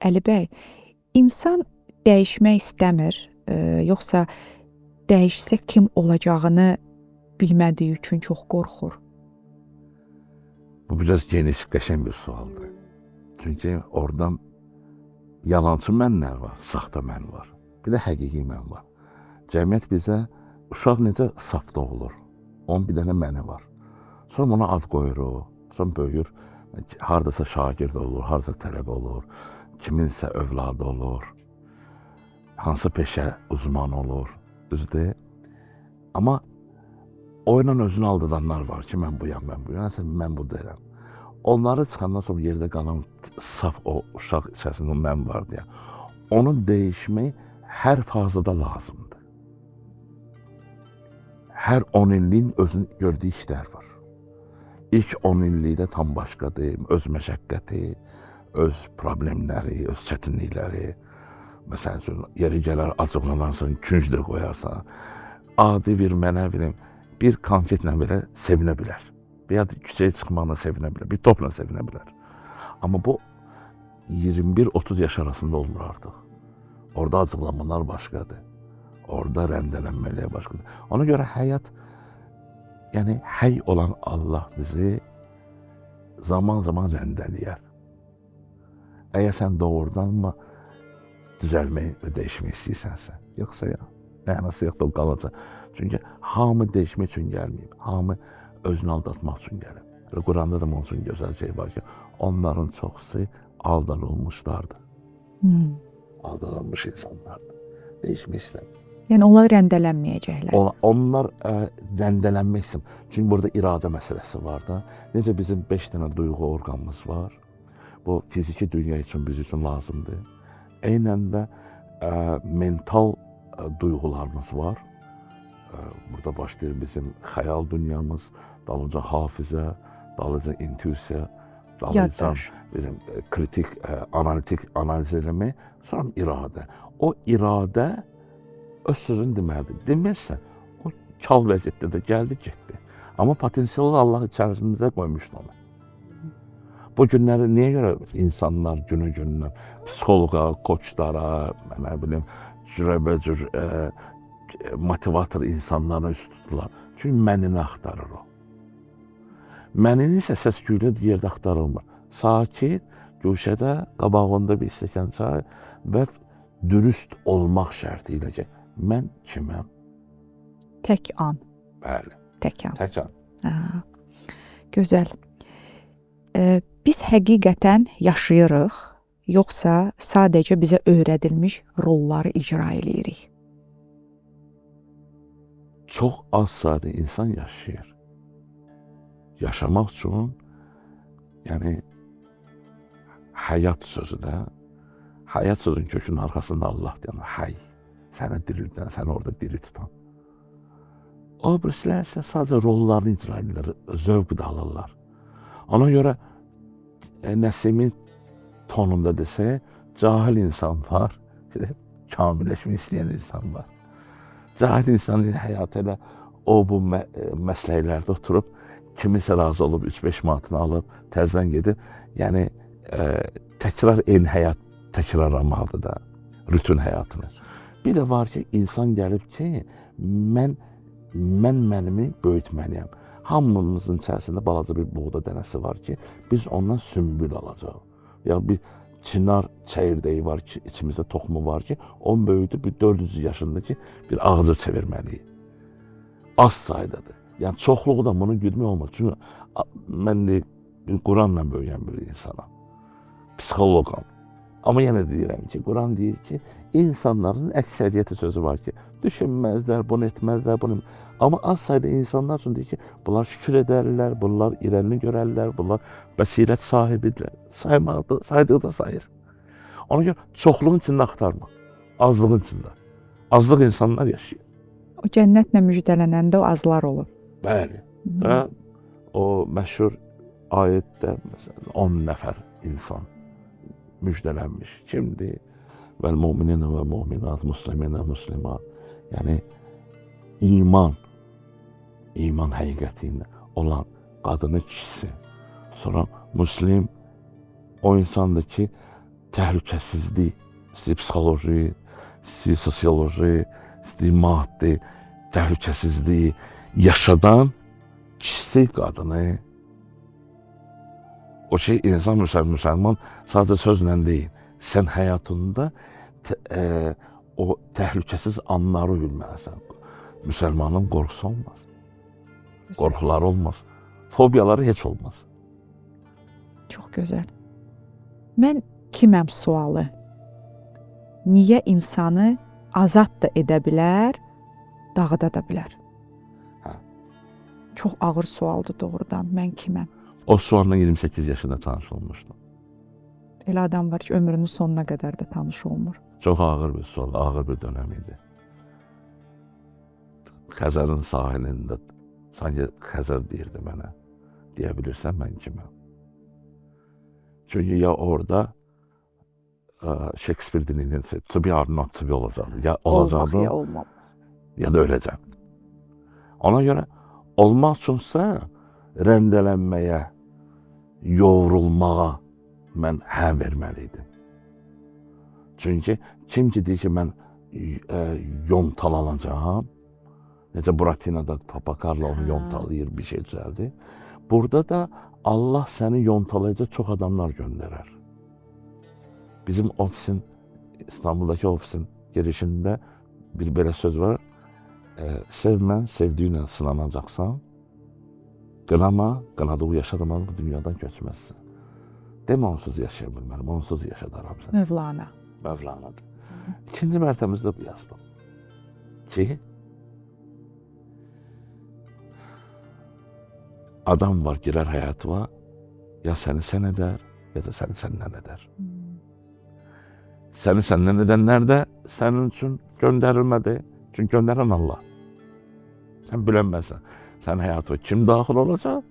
Əli bəy, insan dəyişmək istəmir, yoxsa dəyişsə kim olacağını bilmədiyi üçün çox qorxur? Bu biraz geniş, qəşəng bir sualdır. Çünki oradan yalançı mənlər var, saxta mən var. Bir də həqiqi mən var. Cəmiyyət bizə uşaq necə saf doğulur, onun bir dənə məni var. Sonra ona ad qoyuruq, sonra böyüyür, hardasa şagird olur, hardasa tələbə olur, kiminsə övladı olur, hansı peşə uzmanı olur, düzdür? Amma oyla özünü aldıranlar var ki, mən buyam, mən bu deyirəm. Onları çıxandan sonra yerdə qalan saf o uşaq içərisində mən var deyə, onu dəyişmək hər fazada lazımdır. Hər 10 illiyin özünün gördüyü işlər var. İlk 10 illikdə tam başqadır, öz məşəqqəti, öz problemləri, öz çətinlikləri. Məsələn üçün, yeri gələr, acıqlanarsan, künc də qoyarsan, adi bir mənə bilim, bir konfetlə belə sevinə bilər. Ya da küçəyə çıxmaqla sevinə bilər, bir topla sevinə bilər. Amma bu 21-30 yaş arasında olmur artıq. Orada acıqlanmalar başqadır. Orada rəndələnmələr başqadır. Ona görə həyat, yəni həy olan Allah bizi zaman-zaman rəndələyər. Əgər sən doğrudanmı düzəlmək və dəyişmək istəyirsənsə, yoxsa ya, mənası yoxdur, o qalacaq. Çünki hamı dəyişmək üçün gəlməyib, hamı özünü aldatmaq üçün gəlib. Quranda da onun üçün gözəl şey var ki, onların çoxusu aldanılmışlardır. Aldanılmış insanlardır. Dəyişmək istəmir. Yəni onlar rəndələnməyəcəklər. Onlar rəndələnmək istəmir. Çünki burada iradə məsələsi var da. Necə bizim 5 dənə duyğu orqanımız var. Bu fiziki dünya üçün, biz üçün lazımdır. Eynən də mental duyğularımız var. Burada başlayır bizim xəyal dünyamız, dalınca hafizə, dalınca intuisiya, dalınca bizim kritik, analitik analiz eləmək, sonra iradə. O iradə öz sözünü deməlidir. Demirsə, o kal vəziyyətdə də gəldi, getdi. Amma potensialı Allah içərisimizə qoymuşdu onu. Bu günləri niyə görə insanlar günü-gündən psixoloqa, koçlara, nə bilim, cürəbəcür motivator insanlara üst tuturlar. Çünki mənini axtarır o. Mənini isə səs-küylü yerdə axtarılmır. Sakit, güşədə, qabağında bir stəkan çay və dürüst olmaq şərti ilə ki, mən kiməm? Tək an. Bəli. Tək an. Tək an. Gözəl. Biz həqiqətən yaşayırıq, yoxsa sadəcə bizə öyrədilmiş rolları icra edirik? Çox az sayda insan yaşayır. Yaşamaq üçün, yəni həyat sözü də, həyat sözünün kökünün arxasında Allah deyən, həy, səni dirildən, səni orada diri tutan. O birisilər isə sadəcə rollarını icra edirlər, zövq də alırlar. Ona görə Nəsimin tonunda desək, cahil insan var, kamilləşmək istəyən insan var. Cahil insanın həyatı ilə o bu məsləklərdə oturub, kimisə razı olub, 3-5 manatını alıb, təzdən gedib, yəni təkrar eyni həyat təkrarlanmalıdır da, rutin həyatını. Bir də var ki, insan gəlib ki, mən mənimi böyütməliyəm. Hamımızın içərisində balaca bir buğda dənəsi var ki, biz ondan sümbül alacaq. Ya bir çinar çəyirdeyi var ki, içimizdə toxumu var ki, onun böyüdü bir 400 yaşında ki, bir ağaca çevirməliyik. Az saydadır. Yəni çoxluğu da bunu güdmək olmaz. Çünki mən bir Quranla böyüyən bir insanam. Psixoloqam. Amma yenə deyirəm ki, Quran deyir ki, insanların əksəriyyəti sözü var ki, düşünməzlər, bunu etməzlər, bunu... Amma az sayda insanlar üçün deyir ki, bunlar şükür edərlər, bunlar irəlini görərlər, bunlar bəsirət sahibidirlər. Saydıqca sayır. Ona görə çoxluğun içində axtarma, azlığın içində. Azlıq insanlar yaşayır. O cənnətlə müjdələnəndə o azlar olur. Bəli. Və o məşhur ayətdə məsələn 10 nəfər insan müjdələnmiş. Kimdir? Vəl-mu'minina və mu'minat, muslimina, muslimat. Yəni iman həqiqətində olan qadını, kişisi. Sonra muslim o insandır ki, təhlükəsizlik, istəyir psixoloji, istəyir sosioloji, istəyir maddi təhlükəsizliyi yaşadan kişi qadını, o şey insan müsəlman sadəcə sözlə deyil, sən həyatında o təhlükəsiz anları bilməlisən. Müsəlmanın qorxusu olmaz, qorxuları olmaz, fobiyaları heç olmaz. Çox gözəl. Mən kiməm sualı niyə insanı azad da edə bilər, dağıda da bilər? Hə. Çox ağır sualdır doğrudan. Mən kiməm? O sualla 28 yaşında tanış olmuşdum. Elə adam var ki, ömrünün sonuna qədər də tanış olmur. Çox ağır bir sual, ağır bir dönəm idi. Xəzərin sahilində, sanki Xəzər deyirdi mənə, deyə bilirsən mən kiməm? Çünki ya orada Shakespeare dinləyinsə, to be or not to be olacaqdı. Ya olacaqdı, Olmaq ya olmam. ya da öləcəm. Ona görə olmaq üçünsə rəndələnməyə, yovrulmağa mən hə verməliydim. Çünki kim ki deyir ki, mən yontalanacağam, necə Buratina'da Papa Carlo onu yontalayır, bir şey düzəldir. Burada da Allah səni yontalayacaq çox adamlar göndərər. Bizim ofisin, İstanbuldakı ofisin girişində bir belə söz var. Sevmə, sevdiyinlə sınanacaqsan. Qınama, qınadığı yaşadığın bu dünyadan köçməzsən. Demə onsuz yaşaya bilmərəm, onsuz yaşadaram sən. Mövlana. Mövlanadır. İkinci mərtəbəmizdə bu yazdım. Ki, adam var, girər həyatıma, ya səni sən edər, ya da səni səndən edər. Səni səndən edənlər də sənin üçün göndərilmədi. Çünki göndərən Allah. Sən bilənməsən. Sənin həyatına kim daxil olacaq?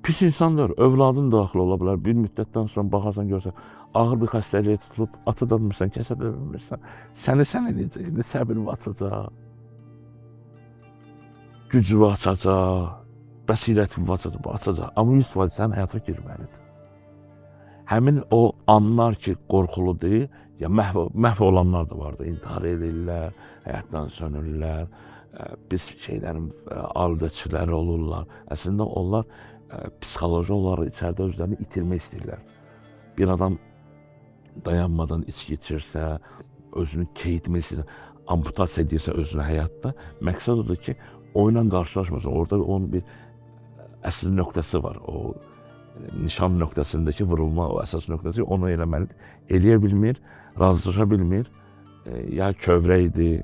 Pis insanlar, övladın daxil ola bilər. Bir müddətdən sonra baxarsan, görsən, ağır bir xəstəliyə tutulub, atı da bilmirsən, kəsə də bilmirsən. Səni sən edəcək, indi səbir açacaq, gücü açacaq, bəsirəti açacaq. Amma 100% sənin həyata girməlidir. Həmin o anlar ki, qorxuludur, ya məhv olanlar da vardır. İntihar edirlər, həyatdan sönürlər, biz şeylərin aldıçıları olurlar. Əslində onlar psixoloji olaraq içəridə özlərini itirmək istəyirlər. Bir adam dayanmadan içki içirsə, özünü keyitmək istəyirsə, amputasiya edirsə özünü həyatda, məqsəd odur ki, oyla qarşılaşmasın. Orada onun bir əsas nöqtəsi var. O nişan nöqtəsindəki vurulma, o əsas nöqtəsi onu eləməlidir. Eləyə bilmir, razılaşa bilmir, ya kövrəkdir,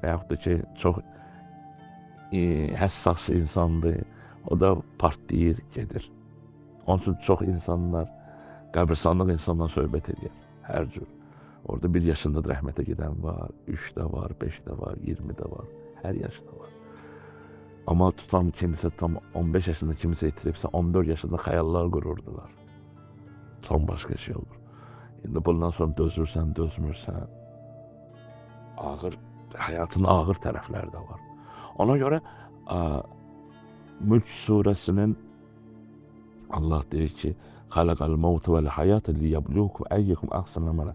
və yaxud da ki, çox həssas insandır, o da partlayır, gedir. Onun üçün çox insanlar, qəbristanlıq insanla söhbət edir, hər cür. Orada 1 yaşında rəhmətə gedən var, 3-də var, 5-də var, 20-də var, hər yaşda var. Amma tutan kimisə tam 15 yaşında kimisə itiribsə, 14 yaşında xəyallar qururdular. Tam başqa şey olur. İndi bundan sonra dözürsən, dözmürsən, ağır, həyatın ağır tərəfləri də var. Ona görə Mülk surəsinin Allah deyir ki, xələqəl mevtə vəl həyatə liyəblukum əyyəkum əhsənə əmələ.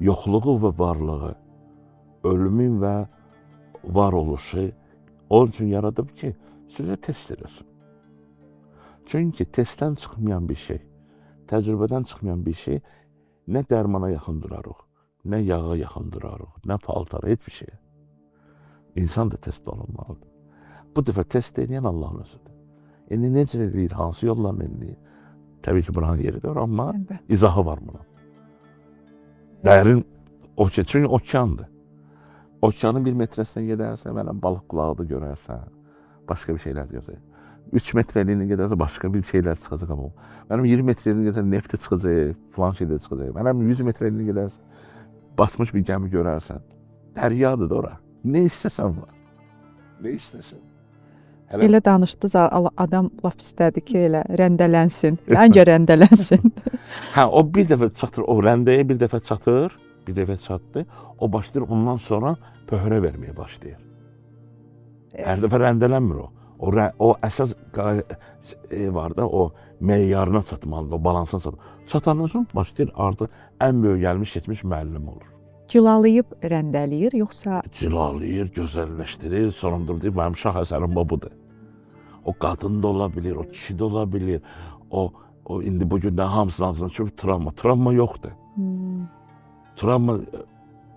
Yoxluğu və varlığı, ölümün və varoluşu onun üçün yaradıb ki, sizə test edəsin. Çünki testdən çıxmayan bir şey, təcrübədən çıxmayan bir şey nə dərmana yaxın durarıq, nə yağa yaxın durarıq, nə paltara, heç bir şey. İnsan da test olunmalıdır. Bu dəfə test edən Allahın özüdür. İndi necə eləyir, hansı yollarla eləyir? Təbii ki, buranın yeridir, amma izahı var buna. Dərin, çünki okeandır. Okeanın 1 metrəsindən gedərsən, mənəm balıq qulağı görərsən, başqa bir şeylər deyəcək. 3 metrəliyini gedərsə, başqa bir şeylər çıxacaq amma. Mənim 20 metrəliyini gedərsə, nefti çıxacaq, filan şeylər çıxacaq. Mənim 100 metrəliyini gedərsə, batmış bir gəmi görərsən. Dəryadır da ora. Nə istəsən var. Nə istəsən. Elə danışdınız, adam lap istədi ki, elə rəndələnsin. Məncə rəndələnsin. Hə, o bir dəfə çatır, o rəndəyə bir dəfə çatır, bir dəfə çatdı. O başlayır, ondan sonra pöhrə verməyə başlayır. Hər dəfə rəndələnmir o. O əsas var da, o meyarına çatmalıdır, o balansına çatmalıdır. Çatandan sonra başlayır artıq ən böyük gəlmiş keçmiş müəllim olur. Cilalayıb rəndələyir, yoxsa Cilalayır, gözəlləşdirir, sonundurur, mənim şah əsərim budur. O qadın da ola bilir, o kişi də ola bilir. O indi bu gündə hamısının ağzına çıxıb travma. Travma yoxdur. Travma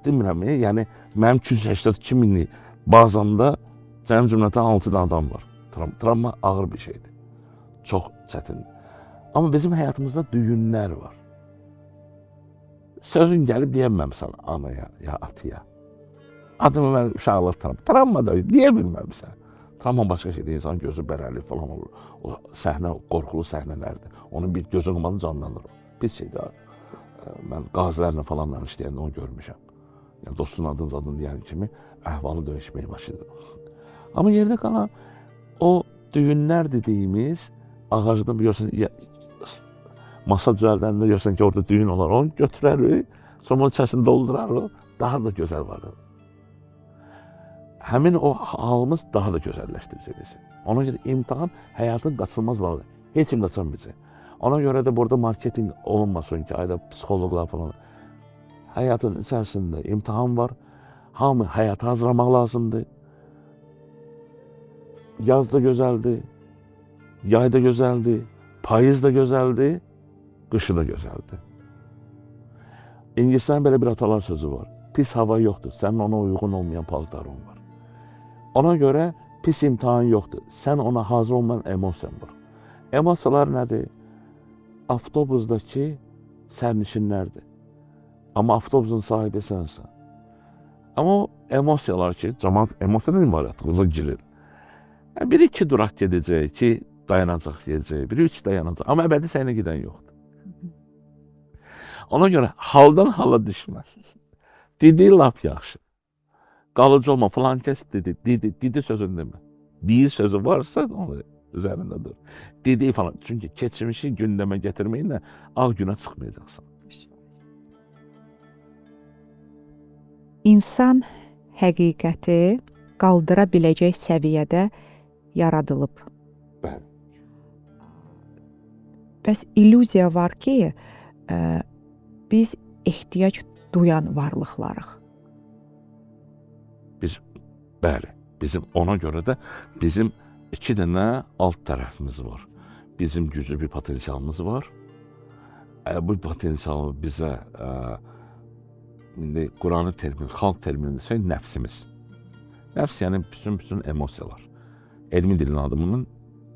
demirəm, yəni mənim 282 minlik bazamda cəmi cümlətən 6 adam var. Travma ağır bir şeydir. Çox çətindir. Amma bizim həyatımızda düyünlər var. Sözün gəlib deyəməmsən anaya, ya atıya. Adımı mən uşaqlıq travma da deyə bilməmsən. Travma başqa şeydir, insan gözü bərəli falan olur. O səhnə, qorxulu səhnələrdir. Onun bir gözü olmadan canlanır. Pis şeydir. Mən qazilərlə falanla işləyəndə onu görmüşəm. Yəni dostun adını deyən kimi əhvalı döyüşməyə başladı. Amma yerdə qalan o düyünlər dediyimiz ağacda biliyorsun, masa düzəldəndə görürsən ki, orada düyün olar. Onu götürərik, sonra onun içərisini doldurarıq, daha da gözəl varır. Həmin o halımız daha da gözəlləşdirəcək bizi. Ona görə imtahan həyatın qaçılmaz bağlıdır. Heç kim qaçamayacaq. Ona görə də burada marketing olunmasın ki, ayda psixologlar falan. Həyatın içərisində imtahan var. Hamı həyata hazırlamaq lazımdır. Yaz da gözəldir. Yay da gözəldir. Payız da gözəldir. Qışı da gözəldir. İngilislərin belə bir atalar sözü var. Pis hava yoxdur. Sənin ona uyğun olmayan paltarın var. Ona görə pis imtahan yoxdur. Sən ona hazır olmayan emosiyan var. Emosiyalar nədir? Avtobusdakı sərnişinlərdir. Amma avtobusun sahibi sənsən. Amma o emosiyalar ki, cəmaət emosiyadan ibarət, ona girir. Biri 2 duraq gedəcək, 2 dayanacaq gedəcək, biri 3 dayanacaq. Amma əbədi səyinə gedən yoxdur. Ona görə haldan hala düşməz. Didi lap yaxşı. Qalıcı olma, falan kəs dedi, didi sözünü demə. Bir sözü varsa onu üzərində dur. Didi falan. Çünki keçmişi gündəmə gətirməyinlə ağ günə çıxmayacaqsan. İnsan həqiqəti qaldıra biləcək səviyyədə yaradılıb. Bəli. Bəs illüziya var ki, biz ehtiyac duyan varlıqlarıq. Bəli, bizim ona görə də bizim 2 dənə alt tərəfimiz var. Bizim güclü bir potensialımız var. Bu potensialı bizə indi Qurani termin, xalq termini desək nəfsimiz. Nəfs yəni bütün emosiyalar. Elmi dilin adımının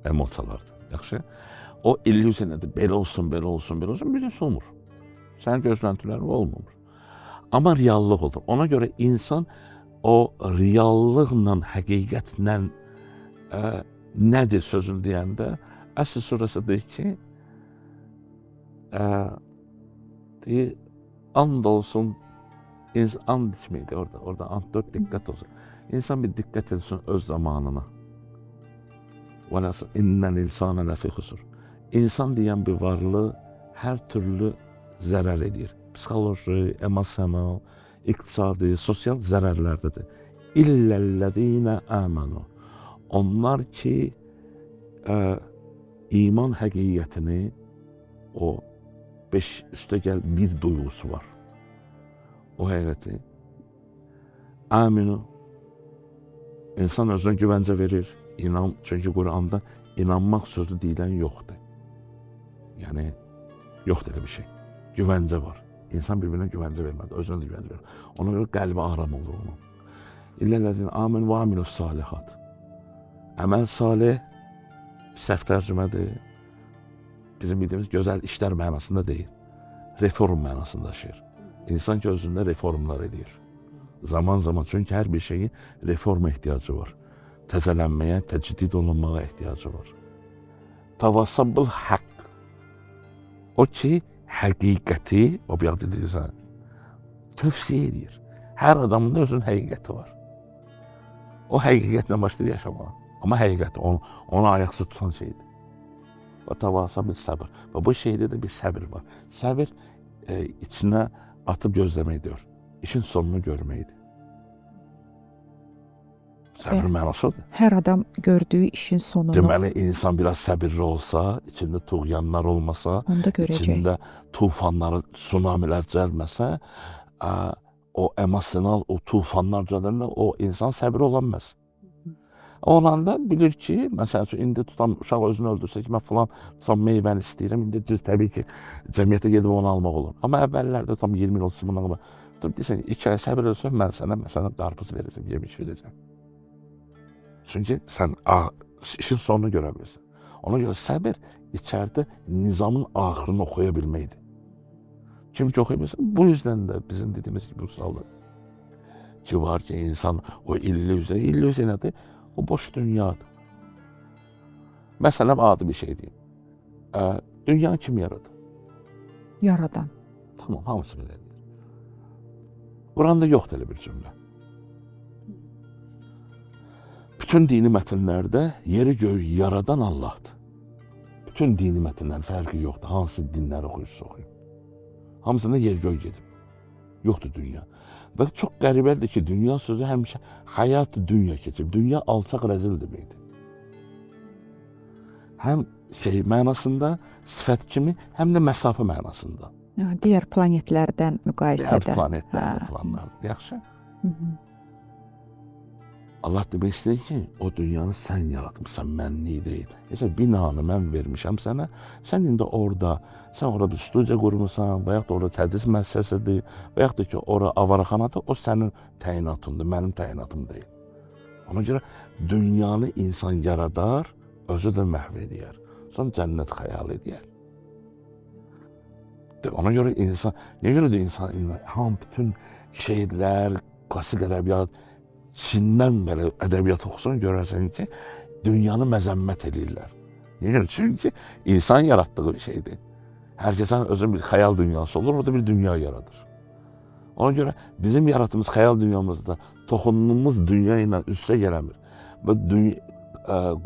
emosiyalardır. Yaxşı? O illüziya nədir? Belə olsun, belə olsun, belə olsun, bir gün olmur. Sənin gözləntilərin olmur. Amma reallıq olur. Ona görə insan o reallıqla, həqiqətlə nədir sözünü deyəndə Əsr surəsi deyir ki, deyir, and olsun, and içməkdir orada and 4 diqqət olsun. İnsan bir diqqət etsin öz zamanına. İnnəl insana ləfi xusur. İnsan deyən bir varlığı hər türlü zərər edir. Psixoloji, emosional, iqtisadi, sosial zərərlərdədir. İlləl-ləzīnə əmənu. Onlar ki, iman həqiqətini, o 5 üstə gəl bir duyğusu var. O həqiqəti, əminu, insan özünə güvəncə verir, çünki Quranda inanmaq sözü deyilən yoxdur. Yəni, yoxdur elə bir şey. Güvəncə var. İnsan bir-birinə güvəncə verməlidir, özünə də güvəncə verir. Ona görə qəlbi aram olur onun. İlləl-ləzīnə əmənu və amilus salihat. Əməl salih, səhv tərcümədir. Bizim bildiyimiz gözəl işlər mənasında deyil. Reform mənasında daşıyır. İnsan ki, özündə reformlar edir. Zaman-zaman, çünki hər bir şeyin reforma ehtiyacı var. Təzələnməyə, təcdid olunmağa ehtiyacı var. Tavasabbıl haqq. O ki, həqiqəti, o bir adı deyirsən, tövsiyə edir. Hər adamın da özünün həqiqəti var. O həqiqətlə başlayır yaşamağa. Amma həqiqət onu ayaqsı tutan şeydir. Və tavasabbıl səbr. Və bu şeydə də bir səbir var. Səbir içinə atıb gözləmək deyir. İşin sonunu görməkdir. Səbrin mənası odur. Hər adam gördüyü işin sonunu Deməli, insan biraz səbirli olsa, içində tuğyanlar olmasa, onda görəcək. içində tufanları, tsunamilər cəlməsə, o emosional, o tufanlar cələndə o insan səbir ola bilməz. Olanda bilir ki, məsəl üçün, indi tutam uşaq özünü öldürsə ki, mən falan tutam meyvəni istəyirəm, indi təbii ki, cəmiyyətə gedib onu almaq olur. Amma əvvəllərdə tam 20 il 30 bundan qabaq, deyirsən, 2 ay səbir olsun, mən sənə məsələn qarpız verəcəm, yemiş verəcəm. Çünki sən işin sonunu görə bilirsən. Ona görə səbir içəridə nizamın axırını oxuya bilməkdir. Kim ki oxuya bilirsə, bu yüzden də bizim dediyimiz gibi usaldır. Ki var ki insan o illüziya nədir? O boş dünyadır. Məsələn, adi bir şey deyim. Dünyanı kim yaradı? Yaradan. Tamam, hamısı belə deyir. Quranda yoxdur elə bir cümlə. Bütün dini mətnlərdə yeri göğü yaradan Allah'dır. Bütün dini mətnlər fərqi yoxdur. Hansı dinləri oxuyursa oxuyun. Hamısında yer göğü gedib. Yoxdur dünya. Və çox qəribədir ki, dünya sözü həmişə həyat dünya keçib. Dünya alçaq rəzil deməkdir. Həm şey mənasında, sifət kimi, həm də məsafə mənasında. Digər planetlərdən müqayisədə. Digər planetlərdə planlardır. Yaxşı. Allah demək istəyir ki, o dünyanı sən yaratmışsan, mənlik deyil. Mesela binanı mən vermişəm sənə, sən indi orada, sən orada studiya qurmuşsan, və yaxud da orada tədris müəssisəsidir, və yaxud da ki, orada avaraxanadır, o sənin təyinatındır, mənim təyinatım deyil. Ona görə dünyanı insan yaradar, özü də məhv edər. Sonra cənnət xəyal edər. Ona görə insan, niyə görə də insan, bütün şeirlər, klasik ədəbiyyat, Çindən belə ədəbiyyat oxusun, görərsən ki, dünyanı məzəmmət edirlər. Niyə görə? Çünki insan yaratdığı bir şeydir. Hər kəsin özünün bir xəyal dünyası olur, orada bir dünya yaradır. Ona görə bizim yaratdığımız xəyal dünyamızda toxunduğumuz dünya ilə üstə gəlmir. Və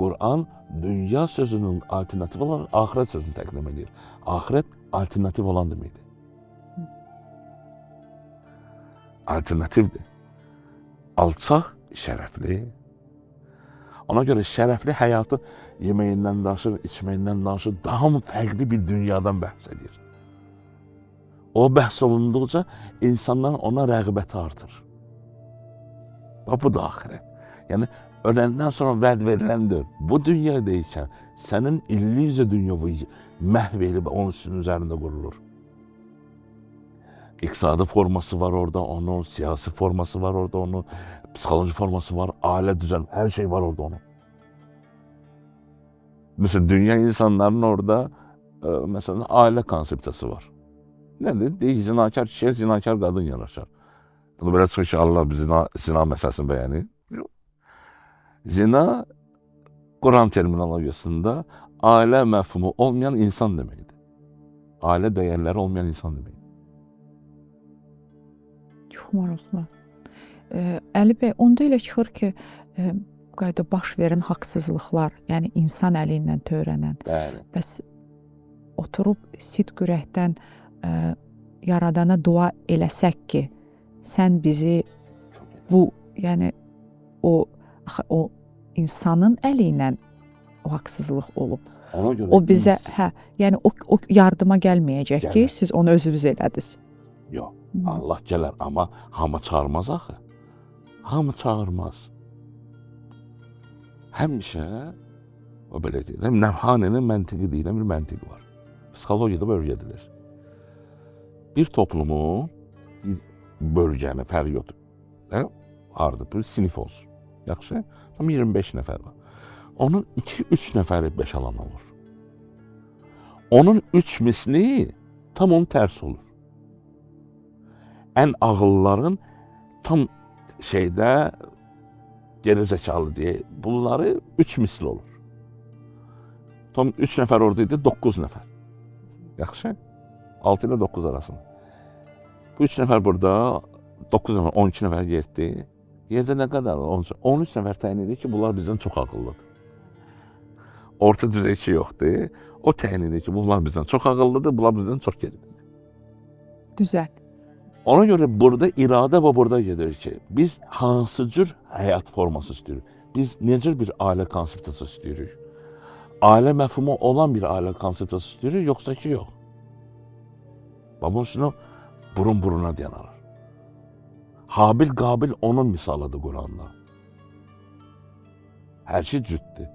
Quran dünya sözünün alternativ olaraq axirət sözünü təqdim edir. Axirət alternativ olan deməkdir. Alternativdir. Alçaq, şərəfli. Ona görə şərəfli həyatı yeməyindən danışır, içməyindən danışır, daha fərqli bir dünyadan bəhs edir. O bəhs olunduqca insanların ona rəğbəti artır. Bu da axirət. Yəni, öləndən sonra vəd veriləndir. Bu dünyada ikən sənin illüziya dünyavı məhv edib onun üzərində qurulur. İqtisadi forması var orada, onun siyasi forması var orada, onun psixoloji forması var, ailə düzen, her şey var orada onun. Mesela dünya insanların orada mesela ailə konsepsiyası var. Nedir? Deyik, zinakar kişiyə zinakar qadın yanaşar. Bunu belə çıxır ki, Allah zina məsələsini bəyənir. Zina, Quran terminolojisində ailə məfhumu olmayan insan deməkdir. Ailə dəyərləri olmayan insan deməkdir. Çox maraqlı. Əli bəy, onda elə çıxır ki, qayda baş verən haqsızlıqlar, yəni insan əli ilə törənən. Bəli. Bəs oturub sidq ürəkdən yaradana dua eləsək ki, sən bizi bu, yəni o insanın əli ilə o haqsızlıq olub. Ona görə O bizə, yəni o yardıma gəlməyəcək ki, siz onu özünüz elədiniz. Yox. Allah gələr, amma hamı çağırmaz axı. Hamı çağırmaz. Həmişə, o belə deyiləm, Nəvhaninin məntiqi deyilən bir məntiq var. Psixologiyada böyle edilir. Bir toplumu, bir bölgəni, fəryod, harada bir sinif olsun. Yaxşı, tam 25 nəfər var. Onun 2-3 nəfəri 5 alan olur. Onun 3 misli tam onun tərsi olur. Ən ağılların tam şeydə geri zəkalı deyə bunları 3 misli olur. Tam 3 nəfər oradaydı, 9 nəfər. Yaxşı? 6 ilə 9 arasında. Bu 3 nəfər burada, 9 nəfər, 12 nəfər getdi. Yerdə nə qədər? 13 nəfər təyin edir ki, bunlar bizdən çox ağıllıdır. Orta düzey ki yoxdur. O təyin edir ki, bunlar bizdən çox ağıllıdır, bunlar bizdən çox geridir. Düzəl. Ona görə burada iradə və burada gedir ki, biz hansı cür həyat forması istəyirik. Biz necə bir ailə konsepsiyası istəyirik? Ailə məfhumu olan bir ailə konsepsiyası istəyirik, yoxsa ki, yox. Bunun üstünə burun-buruna dayanır. Habil-Qabil onun misalıdır Quranda. Hər şey cütdür.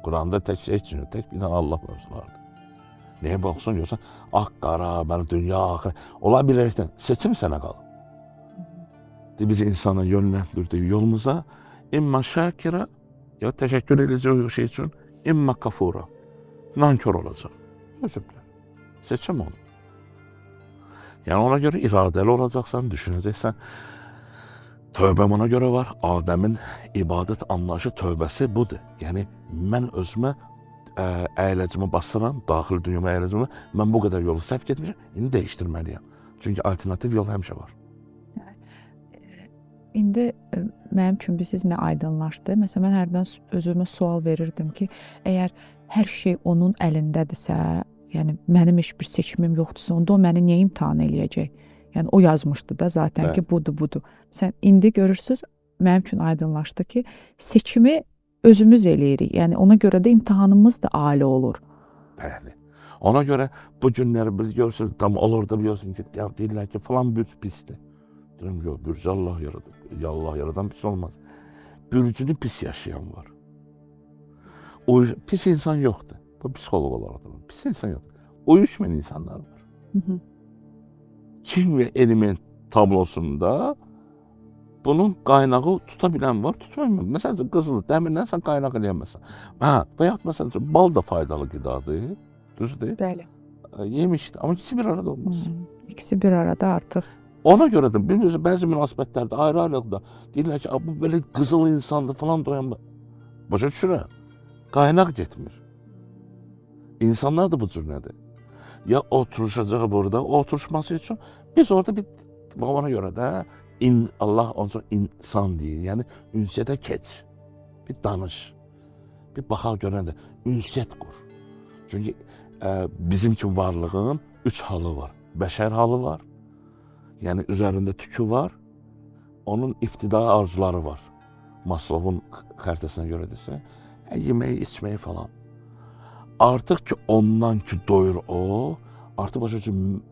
Quranda tək şey üçün, tək bir dənə Allah mövzusu vardır. Nəyə baxsın, yoxsa qara, mən dünya, axir. Ola bilərəkdən, seçim sənə qalır. Bizi insana yönləndirdiyi yolumuza imma şakira, ya təşəkkür edəcək o şey üçün, imma kafura. Nankör olacaq. Özür dilərim. Seçim onu. Yəni ona görə iradəli olacaqsan, düşünəcəksən. Tövbəm ona görə var. Adəmin ibadət anlayışı, tövbəsi budur. Yəni mən özümə əyləcimi basıram, daxili dünyama əyləcimi, mən bu qədər yolu səhv getmişəm, indi dəyişdirməliyəm. Çünki alternativ yol həmişə var. İndi mənim üçün bir sizinlə aydınlaşdı. Məsələn, mən hərdən özümə sual verirdim ki, əgər hər şey onun əlindədirsə, yəni mənim heç bir seçimim yoxdursa, onda o məni niyə imtahan eləyəcək? Yəni o yazmışdı da zaten ki, budur. Sən indi görürsüz, mənim üçün aydınlaşdı ki, seçimi özümüz eləyirik. Yəni ona görə də imtahanımız da ali olur. Bəli. Ona görə bu günləri biz görürsünüz, tam olur da biliyorsun ki, deyirlər ki, falan bürc pisdir. Deyirəm, yox, bürcü Allah yaradır. Allah yaradan pis olmaz. Bürcünü pis yaşayan var. O pis insan yoxdur. Bu psixolog olaraq da. Pis insan yoxdur. Uyuşmayan insanlar var. Kim ve element tablosunda bunun kaynağı tutabilen var, tutmayan. Mesela qızılı, dəmirdən sən qaynaq eləyəməsən. Və yaxud məsələn, bal da faydalı qidadır, düzdür? Bəli. Yemişdir, amma ikisi bir arada olmaz. İkisi bir arada artıq. Ona görə də bilirsiniz, bəzi münasibətlərdə, ayrı-ayrılıqda deyirlər ki, bu belə qızıl insandır falan doyanma. Başa düşürəm, qaynaq getmir. İnsanlar da bu cür nədir? Ya oturuşacağı burada, o oturuşması üçün biz orada bir, ona görə də Allah onca insan deyir, yəni ünsiyyətə keç, bir danış, bir baxaq görən də ünsiyyət qur. Çünki bizim kimi varlığın 3 halı var. Bəşər halı var, yəni üzərində tükü var, onun ibtidai arzuları var. Maslovun xəritəsinə görə desə, yeməyi, içməyi falan. Artıq ki ondan ki doyur o, artıq başa üçün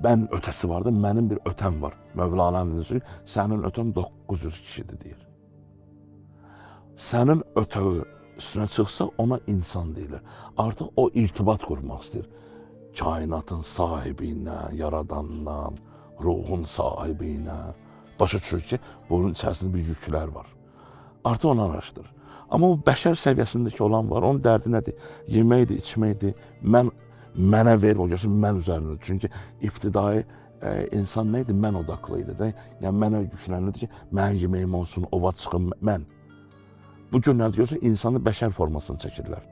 mən ötəsi vardır, mənim bir ötəm var. Mövlana'nın sözü, sənin ötən 900 kişidir deyir. Sənin ötəvi üstünə çıxsa ona insan deyilir. Artıq o irtibat qurmaq istəyir. Kainatın sahibi ilə, yaradanla, ruhun sahibi ilə. Başa düşür ki, bunun içərisində bir yüklər var. Artıq onu araşdırır. Amma o bəşər səviyyəsindəki olan var, onun dərdi nədir? Yeməkdir, içməkdir, mənə ver, o görsün, mən üzərində. Çünki ibtidai insan nə idi? Mən odaqlı idi də. Yəni mənə yüklənirdi ki, mənim yeməyim olsun, ova çıxım, mən. Bu günlərdə görürsə, insanı bəşər formasını çəkirlər.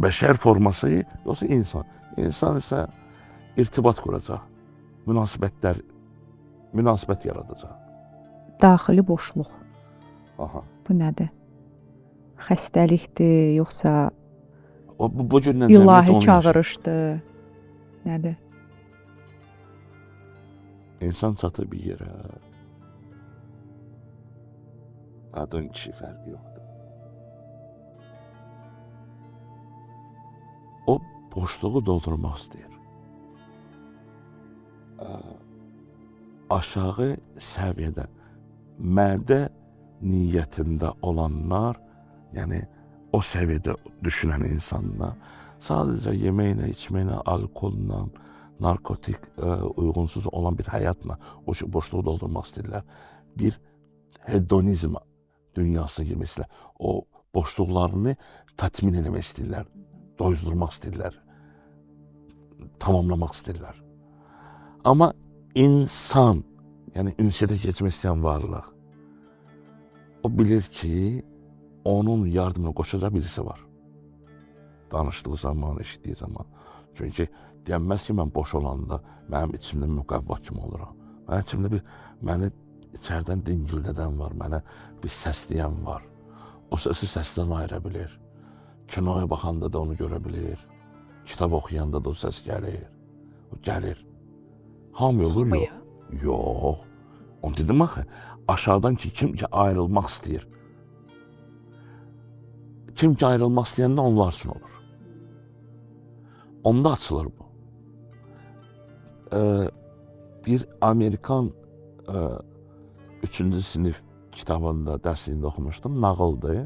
Bəşər forması yoxsa insan. İnsan isə irtibat quracaq, münasibət yaradacaq. Daxili boşluq. Aha. Bu nədir? Xəstəlikdir, yoxsa bu gündən ilahi çağırışdır? Nədir? İnsan çatır bir yerə. Qadın kişi fərqi yoxdur. O boşluğu doldurmaq istəyir. Aşağı səviyyədə mədə niyyətində olanlar, yəni o səviyyədə düşünən insanlar sadəcə yeməklə, içməklə, alkolla, narkotik uyğunsuz olan bir həyatla o boşluğu doldurmaq istəyirlər. Bir hedonizm dünyasına girmək istəyirlər. O boşluqlarını tatmin etmək istəyirlər, doyuzdurmaq istəyirlər, tamamlamaq istəyirlər. Amma insan, yəni ünsiyyətə keçmək istəyən varlıq, o bilir ki, onun yardımına qoşacaq birisi var. Danışdığı zaman, eşitdiyi zaman. Çünki deyənməz ki, mən boş olanda mənim içimdə müqəvva kimi oluram. Mənim içimdə məni içərdən dingildədən var, mənə bir səsləyən var. O səsi səsdən ayıra bilir. Kinoya baxanda da onu görə bilir. Kitab oxuyanda da o səs gəlir. O gəlir. Hamı olur, yox. Yox. Onu dedim axı, aşağıdan kim ki ayrılmaq istəyir. Kim ki ayrılmaq istəyəndə onlar üçün olur. Onda açılır bu. Bir Amerikan 3-cü sinif kitabında, dərsliyində oxumuşdum, nağıldır.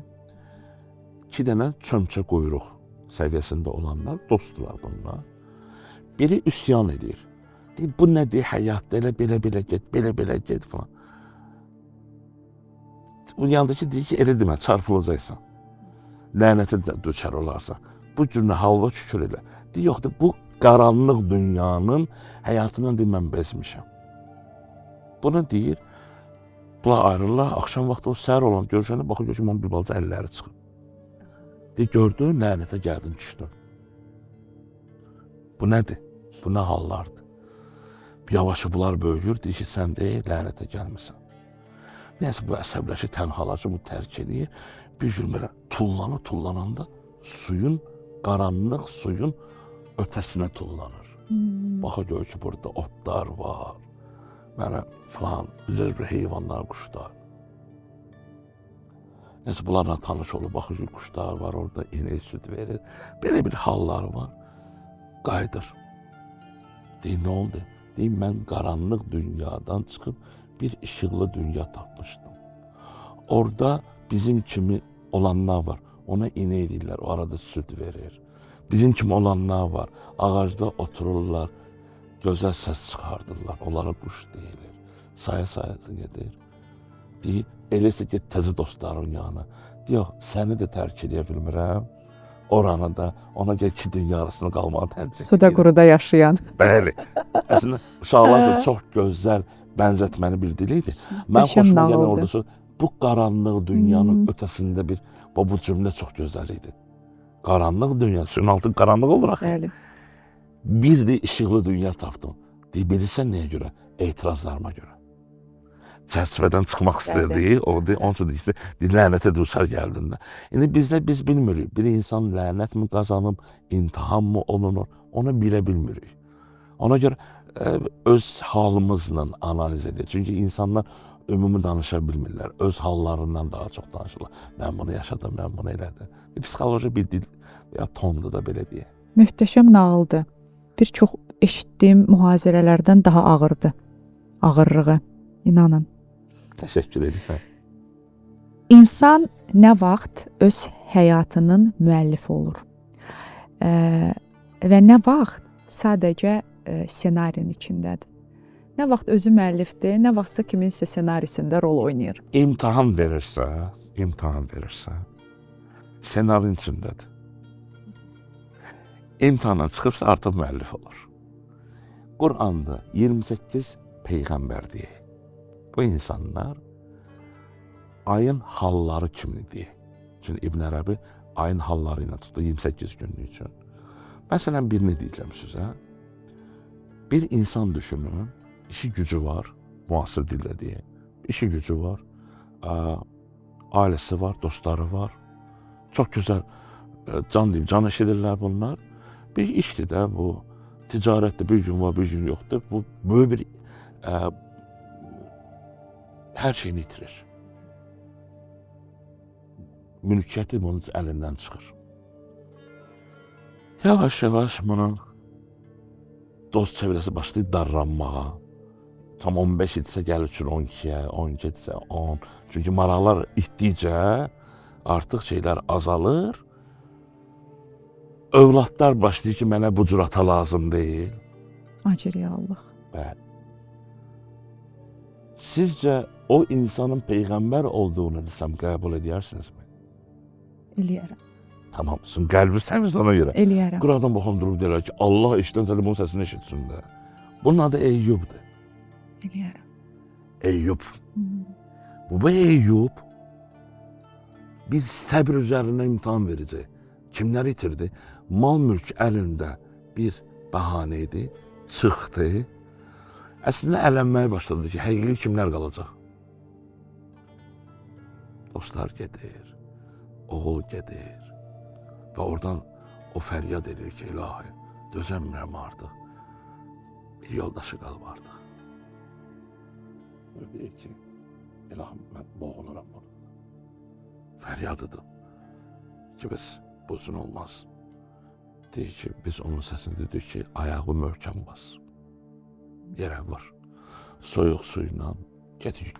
2 dənə çömçə quyruq səviyyəsində olanlar, dostdular bunlar. Biri üsyan edir. Deyir, bu nədir həyatda, elə belə get, belə get falan. Bu yandakı deyir ki, elə demə, çarpılacaqsan. Lənətə düçar olarsan. Bu cür halva şükür elə. Deyir, yoxdur, bu qaranlıq dünyanın həyatından deyir, mən bezmişəm. Buna deyir, bunlar ayrılırlar, axşam vaxtı o səhər olan görüşəndə baxır ki, onun bir balaca əlləri çıxır. Deyir, gördün, lənətə gəldin, düşdün. Bu nədir? Bu nə hallardır? Yavaşı bunlar böyüyür, deyir ki, sən deyil, lənətə gəlmirsən. Nəyəsə bu əsəbləşi, tənhalaşı, bu tərk edir. Bir gün belə tullananda suyun, qaranlıq suyun ötəsinə tullanır. Baxa gör ki, burada otlar var, mənə falan, bir heyvanlar, quşlar. Nəyəsə bunlarla tanış olur, baxır ki, quşlar var, orada inək süd verir. Belə bir halları var. Qayıdır. Deyir, nə oldu? Deyir, mən qaranlıq dünyadan çıxıb bir işıqlı dünya tapmışdım. Orada bizim kimi olanlar var. Ona inək edirlər, o arada süd verir. Bizim kimi olanlar var. Ağacda otururlar, gözəl səs çıxardırlar. Onlara quş deyilir. Saya gedir. Deyir, eləsə get təzə dostların yanına. Deyir, səni də tərk edə bilmirəm. Oranı da, ona gəl ki, dünya arasında qalmağı tərcih edir. Suda quruda yaşayan. Bəli. Əslində, uşaqlar üçün çox gözəl bənzətməni bildirildi. Mən xoşuma gələn orada bu qaranlıq dünyanın ötəsində bu cümlə çox gözəl idi. Qaranlıq dünya, suyun altı qaranlıq olur axı. Bəli. Bir də işıqlı dünya tapdım. Deyir, bilirsən nəyə görə? Etirazlarıma görə. Çərçivədən çıxmaq istəyirdi, onun üçün deyir, lənətə düçar gəldin. İndi biz bilmirik, bir insan lənət mi qazanıb, imtihan mı olunur, onu bilə bilmirik. Ona görə öz halımızla analiz edir. Çünki insanlar ümumi danışa bilmirlər, öz hallarından daha çox danışırlar. Mən bunu yaşadım, mən bunu elədim. Psixoloji bir dil, ya tondur da belə deyək. Möhtəşəm nağıldır. Bir çox eşitdiyim mühazirələrdən daha ağırdı. Ağırlığı, inanın. Təşəkkür edirəm. İnsan nə vaxt öz həyatının müəllifi olur və nə vaxt sadəcə ssenarinin içindədir. Nə vaxt özü müəllifdir, nə vaxtsa kiminsə ssenarisində rol oynayır. İmtahan verirsə, ssenarinin içindədir. İmtahandan çıxıbsa artıq müəllif olur. Quranda 28 peyğəmbər deyək. Bu insanlar ayın halları kimidir. Çünki İbn Ərəbi ayın halları ilə tutdu 28 günlük üçün. Məsələn, birini deyəcəm sizə. Bir insan düşünün, işi gücü var, müasir dildə deyək. İşi gücü var, ailəsi var, dostları var. Çox gözəl can eşidirlər bunlar. Bir işdir də bu, ticarətdə bir gün var, bir gün yoxdur. Bu böyük bir hər şeyini itirir. Mülkiyyəti bunun əlindən çıxır. Yavaş-yavaş bunun dost çevrəsi başlayır darlanmağa. Tam 15 idisə gəlir üçün 12-yə, 12 idisə 10. Çünki maraqlar itdikcə artıq şeylər azalır. Övladlar başlayır ki, mənə bu cür ata lazım deyil. Acır ya Allah. Bəli. Sizcə o insanın peyğəmbər olduğunu desəm qəbul edərsinizmi? Eləyərəm. Tamam, sizin qəlbi səmiz ona görə. Eləyərəm. Quradan baxan durub deyirlər ki, Allah eşidən səni bunun səsini eşitsin də. Bunun adı Eyyubdur. Eləyərəm. Eyyub. Bu Eyyub bir səbr üzərində imtahan verəcək. Kimlər itirdi? Mal mülk əlində bir bəhanə idi, çıxdı. Əslində ələnməyə başladı ki, həqiqi kimlər qalacaq? Dostlar gedir, oğul gedir və oradan o fəryad edir ki, ilahi, dözəmirəm artıq, bir yoldaşı qalıb artıq. Deyir ki, mən boğuluram bunu. Fəryadıdır ki, biz bu cür olmaz. Deyir ki, biz onun səsini dedik ki, ayağı möhkəm bas. Yerə vur. Soyuq suyla gedik.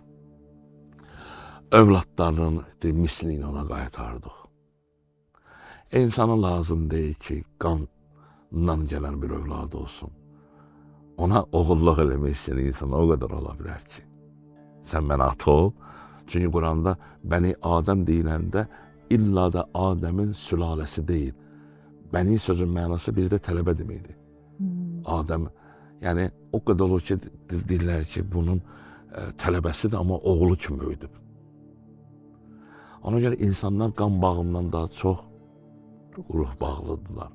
Övladlarının mislini ona qaytardıq. İnsana lazım deyil ki, qandan gələn bir övlad olsun. Ona oğulluq eləmək istəyən insana o qədər ola bilər ki. Sən mənə ata ol. Çünki Quranda Bəni Adəm deyiləndə illa da Adəmin sülaləsi deyil. Bəni sözün mənası bir də tələbə deməkdir. Adəm, yəni o qədər olur ki, deyirlər ki, bunun tələbəsidir, amma oğlu kimi böyüdüb. Ona görə insanlar qan bağından daha çox ruh bağlıdırlar.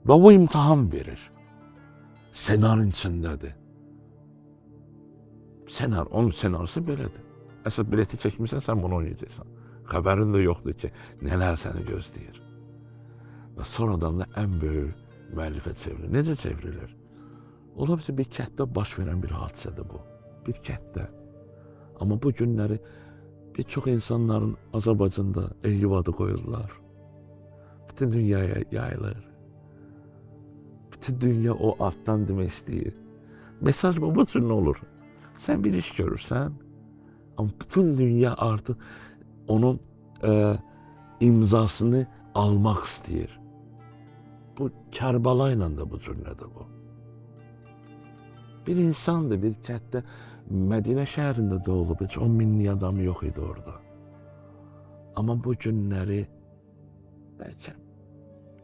Və bu imtahan verir. Senarın içindədir. Senar, onun senarısı belədir. Əsas bileti çəkmirsən, sən bunu oynayacaqsan. Xəbərin də yoxdur ki, nələr səni gözləyir. Və sonradan da ən böyük müəllifə çevrilir. Necə çevrilir? Ola bilsin, bir kənddə baş verən bir hadisədir bu. Bir kənddə. Amma bu günləri bir çox insanların Azərbaycanda Eyyub adı qoyurlar. Bütün dünyaya yayılır. Bütün dünya o addan demək istəyir. Mesaj bu cür nə olur? Sən bir iş görürsən, amma bütün dünya artıq onun imzasını almaq istəyir. Bu Kərbala ilə də bu cümlədir bu. Bir insandır, bir kənddə, Mədinə şəhərində doğulub, heç 10 minlik adamı yox idi orada. Amma bu günləri bəlkə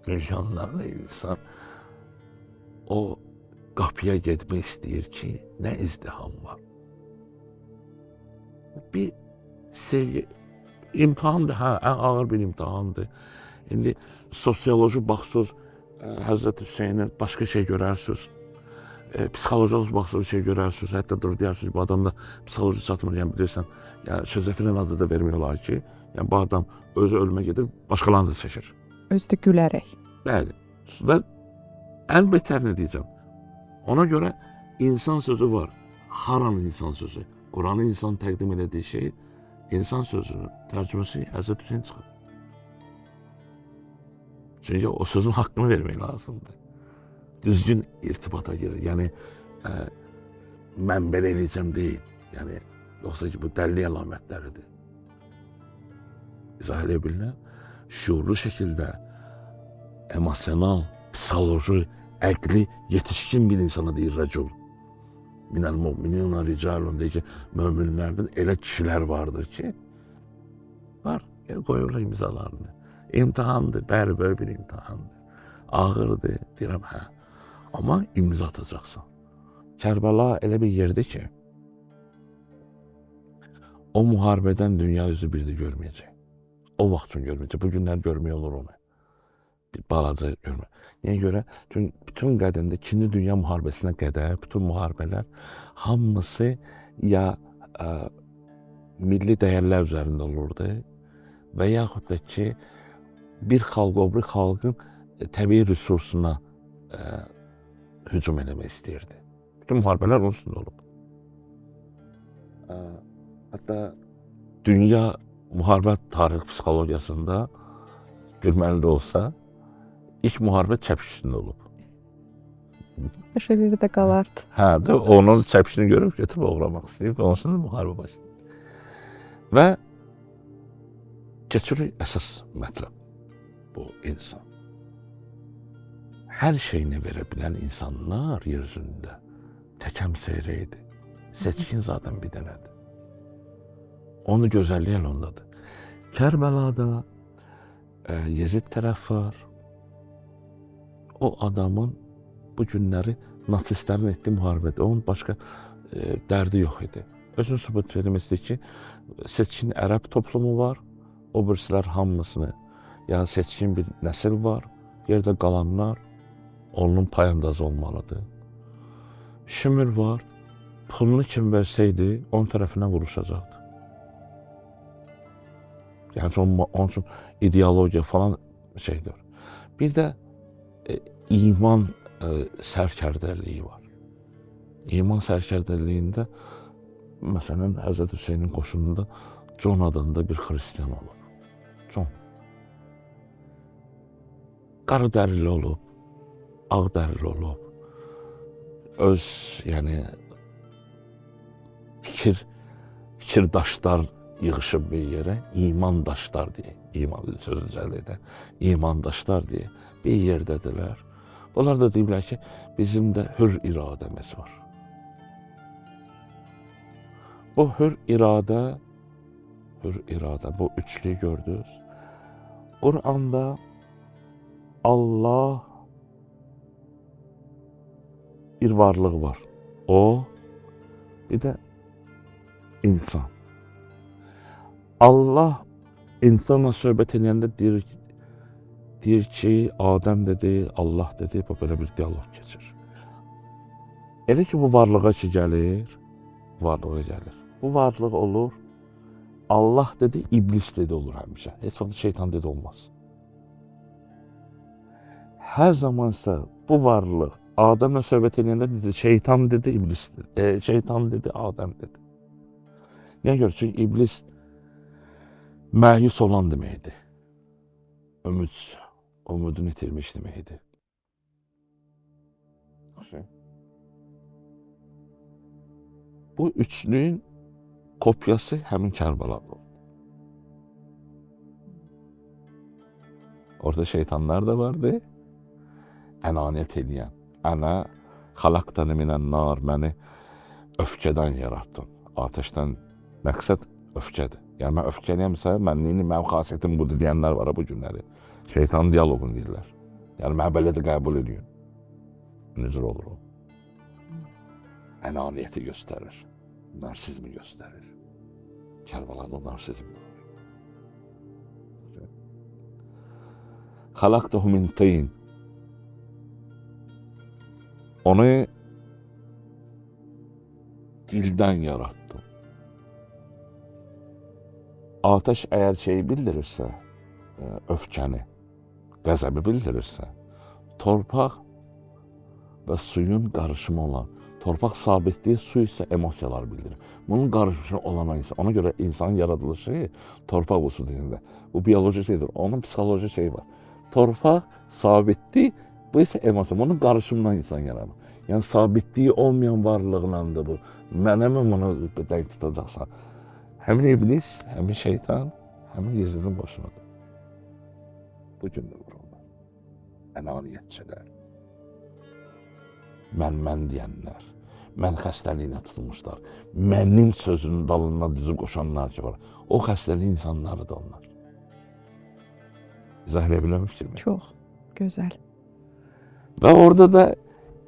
milyonlarla insan o qapıya getmək istəyir ki, nə izdiham var. Bir sevgi, imtihandır, hə, ən ağır bir imtihandır. İndi sosioloji baxsız, Həzrət Hüseynin başqa şey görərsiniz. Psixoloji baxsız şey görərsiniz. Hətta dur deyirsiniz, bu adamda psixoloji çatmır, yəni bilirsən, yəni şizofren adı da vermək olar ki, yəni bu adam özü ölmə gedir, başqalarını da seçir. Özü də gülərək. Bəli. Və ən betərini deyəcəm. Ona görə insan sözü var. Haran insan sözü. Quranın insan təqdim elədiyi şey, insan sözünün tərcüməsi Həzrət Hüseyin çıxır. Çünki o sözün haqqını vermək lazımdır. Düzgün irtibata girir. Yəni, mən belə eləyəcəm deyil. Yəni, yoxsa ki, bu dəllik əlamətləridir. İzah edə bilirəm. Şuurlu şəkildə, emosional, psixoloji, əqli, yetişkin bir insana deyir rəcul. Minəl mu'minuna ricalun deyir ki, möminlərdən elə kişilər vardır ki, var, qoyurlar imzalarını. İmtihandır, bəli, böyük bir imtihandır. Ağırdır, deyirəm, hə. Amma imza atacaqsan. Kərbəla elə bir yerdir ki, o müharibədən dünya üzü bir də görməyəcək. O vaxt üçün görməyəcək. Bu günlər görmək olur onu. Bir balaca görmək. Niyə görə? Çünki bütün qədimdə 2-ci Dünya müharibəsinə qədər bütün müharibələr hamısı ya milli dəyərlər üzərində olurdu və yaxud da ki, bir xalq o bir xalqın təbii resursuna hücum eləmək istəyirdi. Bütün müharibələr onun üstündə olub. Hətta dünya müharibə tarix psixologiyasında gülməli də olsa, ilk müharibə çəpiş üstündə olub. Başa bir də qalardı. Hə, də onun çəpişini görüb götürüb uğramaq istəyib və onun üstündə müharibə başlayıb. Və keçirik əsas mətləb. Bu insan. Hər şeyini verə bilən insanlar yer üzündə təkəm seyrəydi. Seçkin zaten bir dənədir. Onu gözəlləyən ondadır. Kərbəlada Yezid tərəf var. O adamın bu günləri nasistlərin etdiyi müharibədir. Onun başqa dərdi yox idi. Özünü sübut vermək ki, seçkin ərəb toplumu var. O birisilər hamısını, yəni seçkin bir nəsil var. Yerdə qalanlar onun payındazı olmalıdır. Şümür var. Pulunu kim versəydi, onun tərəfinə vuruşacaqdı. Yəni onun üçün ideologiya falan şeydir. Bir də iman sərkərdəliyi var. İman sərkərdəliyində Məsələn, Həzrət Hüseynin qoşununda Con adında bir xristian olub. Con. Qarı dərili olub, ağ dərili olub. Öz, yəni fikirdaşlar yığışıb bir yerə, imandaşlar deyə, iman sözü cəldə, imandaşlar deyə bir yerdədirlər. Onlar da deyirlər ki, bizim də hür iradəmiz var. Bu hür iradə, bu üçlüyü gördünüz. Qur'anda Allah bir varlığı var. O, bir də insan. Allah insanla söhbət edəndə deyir ki, Adəm dedi, Allah dedi, belə bir diyalog keçir. Elə ki, bu varlığa ki gəlir, Bu varlıq olur, Allah dedi, iblis dedi olur həmişə. Heç vaxt şeytan dedi olmaz. Hər zamansa bu varlıq Adəmlə söhbət edəndə dedi, şeytan dedi, iblis dedi. Şeytan dedi, Adəm dedi. Niyə görə? Çünki iblis məyus olan deməkdir. Umudunu itirmiş deməkdir. Bu üçlüyün kopyası həmin Kərbalada oldu. Orada şeytanlar da vardı. Ənaniyyət edən. Ənə xalaqtəni minən nar, məni öfkədən yarattın. Ateşdən məqsəd öfkədir. Yəni mən öfkəliyəmsə, mənim xasiyyətim budur deyənlər var bu günləri. Şeytanın diyaloqunu deyirlər. Yəni mən belə də qəbul ediyorum. Necə olur o? Ənaniyyəti göstərir. Narsizmi göstərir. Kərbalada o narsizm var. Xalaqtahu min tin. Onu dildən yarattım. Ateş əgər şeyi bildirirsə, öfkəni, qəzəbi bildirirsə, torpaq və suyun qarışımı olan, torpaq sabitliyi, su isə emosiyalar bildirir. Bunun qarışımı olan insan, ona görə insanın yaradılışı torpaq bu su dilində. Bu biyoloji şeydir, onun psixoloji şeyi var. Torpaq sabitliyi, bu isə emosiya, bunun qarışımından insan yaranır. Yəni sabitliyi olmayan varlığındır da bu. Mənə mi bunu denk tutacaqsan? Həmin iblis, həmin şeytan, həmin Yezidin boşunadır. Bu gün də vururlar. Ənaniyyətçilər. Mən deyənlər. Mən xəstəliyinə tutulmuşlar. Mənim sözünün dalına düzüb qoşanlar ki var. O xəstəlik insanları da onlar. İzah edə bilirəm fikrimi? Çox gözəl. Və orada da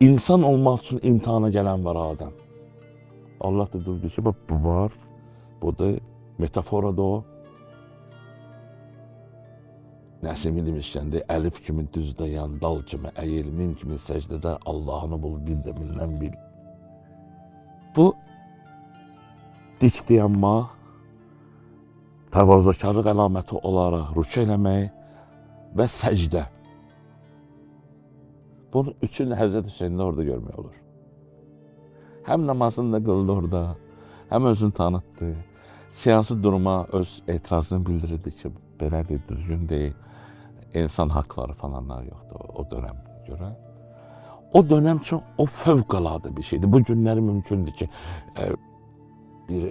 insan olmaq üçün imtihana gələn var Adəm. Allah da durdu ki, bu var, bu da metafora da o. Nəsimi demişkən də, əlif kimi düzdəyən, dal kimi əyil, mim kimi səcdədə Allahını bul, bir də mindən bil. Bu, dik dayanmaq, təvazökarlıq əlaməti olaraq rükü eləmək və səcdə. Bunun üçün Həzrət Hüseyndə orada görmək olur. Həm namazını da qıldı orada, həm özünü tanıtdı. Siyasi duruma öz etirazını bildirirdi ki, belədir, düzgün deyil. İnsan haqları falanlar yoxdur o dönəm görə. O dönəm üçün o fövqəladə bir şeydir. Bu günləri mümkündür ki, bir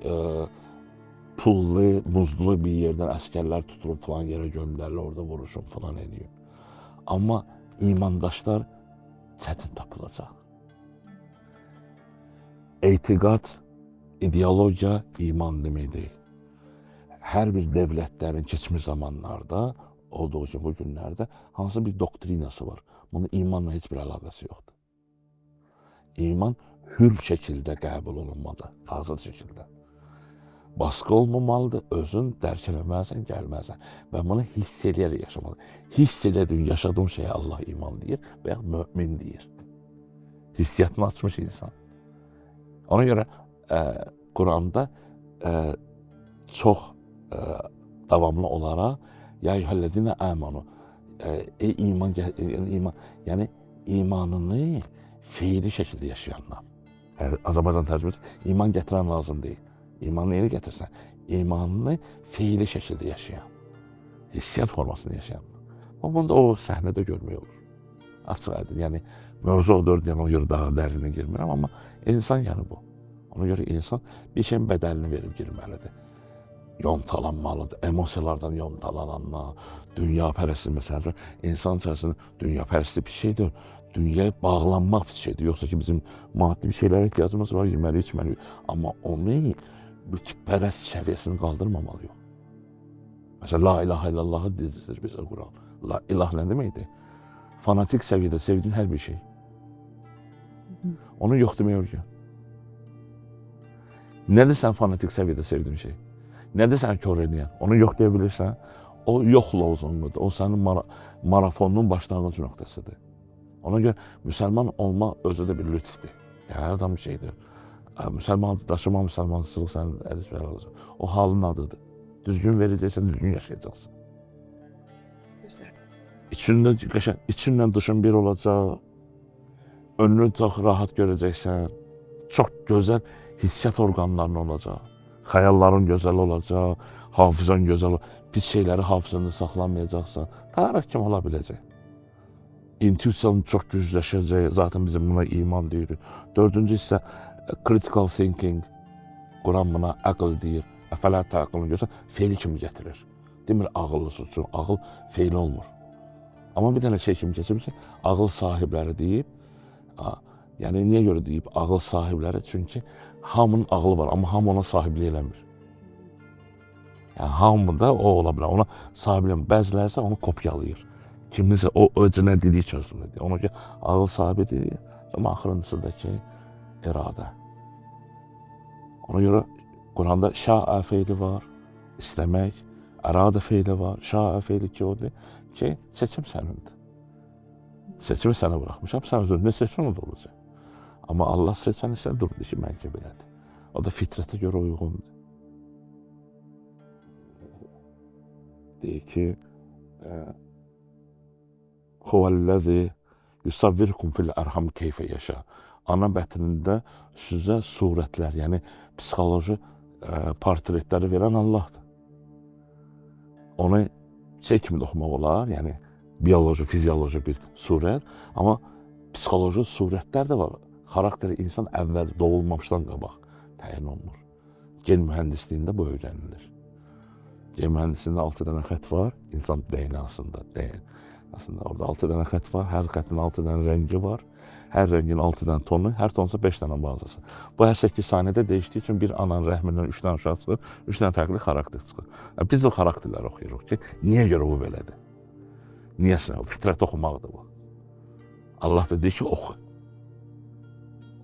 pullu, muzlu bir yerdən əskərlər tutulub falan yerə göndərilir, orada vuruşun falan ediyor. Amma imandaşlar çətin tapılacaq. Etiqad, ideologiya iman demək deyil. Hər bir dövlətlərin keçmiş zamanlarda, olduğu ki bu günlərdə hansı bir doktrinası var. Bunun imanla heç bir əlaqəsi yoxdur. İman hür şəkildə qəbul olunmalı, azad şəkildə. Baskı olmamalıdır, özün dərk eləməlisən, gəlməlisən və bunu hiss eləyərək yaşamalı. Hiss elədiyin, yaşadığın şeyə Allah iman deyir və ya mömin deyir. Hissiyatını açmış insan. Ona görə Quranda çox davamlı olaraq ya eyyuhellezine amanu, ey iman, yəni imanını feili şəkildə yaşayanlar. Azərbaycan tərcüməsi iman gətirən lazım deyil. İmanı yeri getirsən, imanını feili şəkildə yaşayan, hissiyat formasında yaşayan. Ama bunda o səhnədə görmək olur. Açıq aydın, yəni mövzu o dörd yana görə daha dərinə girmirəm, amma insan yəni bu. Ona görə insan bir şeyin bədəlini verib girməlidir. Yontalanmalıdır, emosiyalardan yontalananma, dünya pərəstlik məsələn, insan içərisində dünya pərəstlik bir şeydir. Dünyaya bağlanmaq bir şeydir. Yoxsa ki bizim maddi bir şeylərə ehtiyacımız var, yeməli, içməli. Amma onu bütpərəst səviyyəsini qaldırmamalıyıq. Məsələn, la ilahə illallahı dizdir bizə Quran. La ilah nə deməkdir? Fanatik səviyyədə sevdiyin hər bir şey. Onu yox demək öyrən. Nədir sən fanatik səviyyədə sevdiyin şey? Nədir sən kör edən? Onu yox deyə bilirsən, o yox lozungudur. O sənin marafonunun başlanğıc nöqtəsidir. Ona görə müsəlman olma özü də bir lütfdir. Yəni, hər adam bir şeydir. Müsəlman daşıma, müsəlmansızlıq sənin ərizbəli olacaq. O halın adıdır. Düzgün verəcəksən, düzgün yaşayacaqsın. İçinlə dışın bir olacaq. Önünü çox rahat görəcəksən. Çox gözəl hissiyat orqanların olacaq. Xəyalların gözəl olacaq. Hafızan gözəl olacaq. Pis şeyləri hafızanda saxlamayacaqsan. Daha kim ola biləcək? İntuisiyanın çox gücləşəcək. Zaten bizim buna iman deyirik. Dördüncü isə critical thinking. Quran buna aql deyir. Əfələ təqılını görsən, feili kimi gətirir. Demir ağıllısın, çünki ağıl feil olmur. Amma bir dənə şey kimi keçir ki, ağıl sahibləri deyib, yəni niyə görə deyib ağıl sahibləri? Çünki hamının ağlı var, amma hamı ona sahiblik eləmir. Yəni hamıda o ola bilər, ona sahiblik eləmir. Bəziləri isə onu kopyalayır. Kimisə o özünə dediyi sözünü deyir. Ona görə ağıl sahibidir, amma axırıncısındakı iradə. Ona görə Quranda şa'a feili var, istəmək, ərada feili var, şa'a feili ki odur ki, seçim sənindir. Seçimi sənə bıraxmışam, sən özün nə seçsin o da olacaq. Amma Allah seçən isə durdu ki, məncə belədir. O da fitrətə görə uyğundur. Deyir ki, Huvəl-ləzi yusavvirkum fil-ərham keyfə yaşa. Ana bətnində sizə surətlər, yəni psixoloji portretləri verən Allahdır. Onu şey kimi də oxumaq olar, yəni bioloji, fizioloji bir surət, amma psixoloji surətlər də var. Xarakteri insan əvvəl doğulmamışdan qabaq təyin olunur. Gen mühəndisliyində bu öyrənilir. Gen mühəndisliyində 6 dənə xət var, insan DNA'sında. Aslında orada 6 dənə xət var, hər xətin 6 dənə rəngi var. Hər rəngin 6 dənə tonu, hər tonsa 5 dənə bazası. Bu hər 8 saniyədə dəyişdiyi üçün bir ananın rəhmindən 3 dənə uşaq çıxır, 3 dənə fərqli xarakter çıxır. Biz də o xarakterləri oxuyuruq ki, niyə görə bu belədir? Niyəsə, fitrət oxumaqdır bu. Allah da deyir ki, oxu.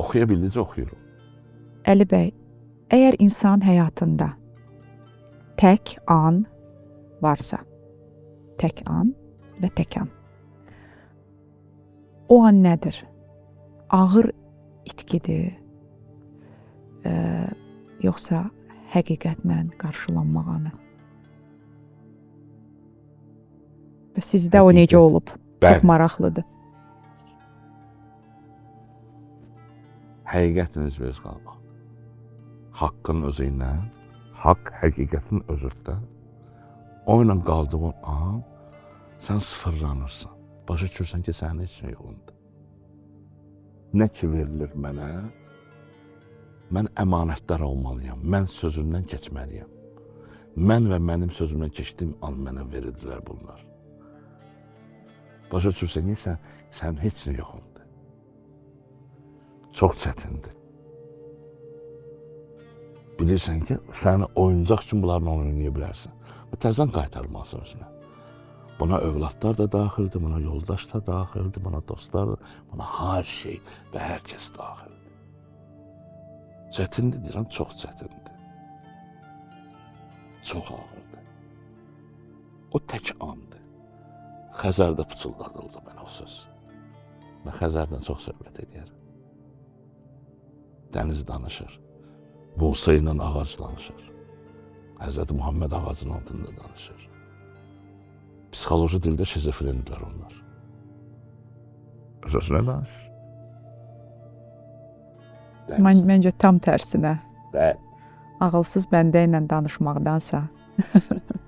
Oxuya bildikcə oxuyuruq. Əli bəy, əgər insan həyatında tək an varsa, tək an və tək an, o an nədir? Ağır itkidir, yoxsa həqiqətlə qarşılanmaq anı? Və sizdə o necə olub? Çox maraqlıdır. Həqiqətin özbəyiz qalmaq. Haqqın özü ilə, haqq həqiqətin özündə. O ilə qaldığın an, sən sıfırlanırsan. Başa düşürsən ki, sənin heç nə yoxundur. Nə ki verilir mənə, mən əmanətdar olmalıyam, mən sözümdən keçməliyəm. Mən və mənim sözümdən keçdiyim an mənə verirdilər bunlar. Başa düşürsən ki, sən heç nə yoxundur. Çox çətindir. Bilirsən ki, səni oyuncaq üçün bunlarla oynaya bilərsən. Və təzən qaytarmalısın özünə. Buna övladlar da daxildir, buna yoldaş da daxildir, buna dostlar da, buna hər şey və hər kəs daxildir. Çətindir, deyirəm, çox çətindir. Çox ağırdır. O tək andır. Xəzərdə pıçıldadıldı mənə o söz. Və Xəzərdən çox söhbət edir. Dəniz danışır. Musa ilə ağac danışır. Həzrəti Muhammed ağacın altında danışır. Psixoloji dildə şizofrendirlər onlar. Əsas nə danışır? Məncə tam tərsinə. Bəli. ağılsız bəndə ilə danışmaqdansa,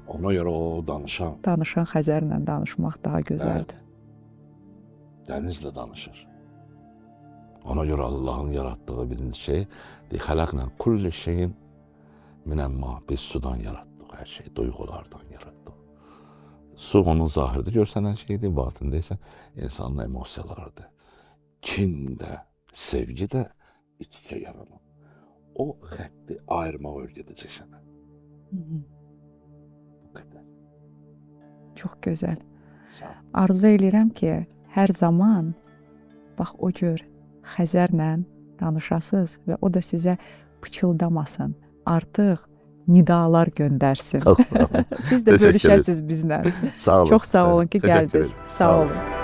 Ona görə o danışan Xəzərlə danışmaq daha gözəldir. dənizlə danışır. Ona görə Allahın yaratdığı birinci şey, xələqnə kulli şeyin minəmma, biz sudan yaratdıq hər şey, duyğulardan yaratdıq. Su onun zahirdə görsənən şeydir, batında isə insanın emosiyalarıdır. Kin də, sevgi də iç-içə yaranır. O xətti ayırmaq öyrədəcək sənə. Bu qədər. Çox gözəl. Sağ ol. Arzu edirəm ki, hər zaman bax o cür Xəzərlə danışasınız və o da sizə pıçıldamasın. Artıq nidalar göndərsin. Çox sağ olun. Siz də Təşəkkür bölüşəsiniz bizlə. Sağ olun. Çox sağ olun ki, Təşəkkür gəldiniz. ederim. Sağ olun.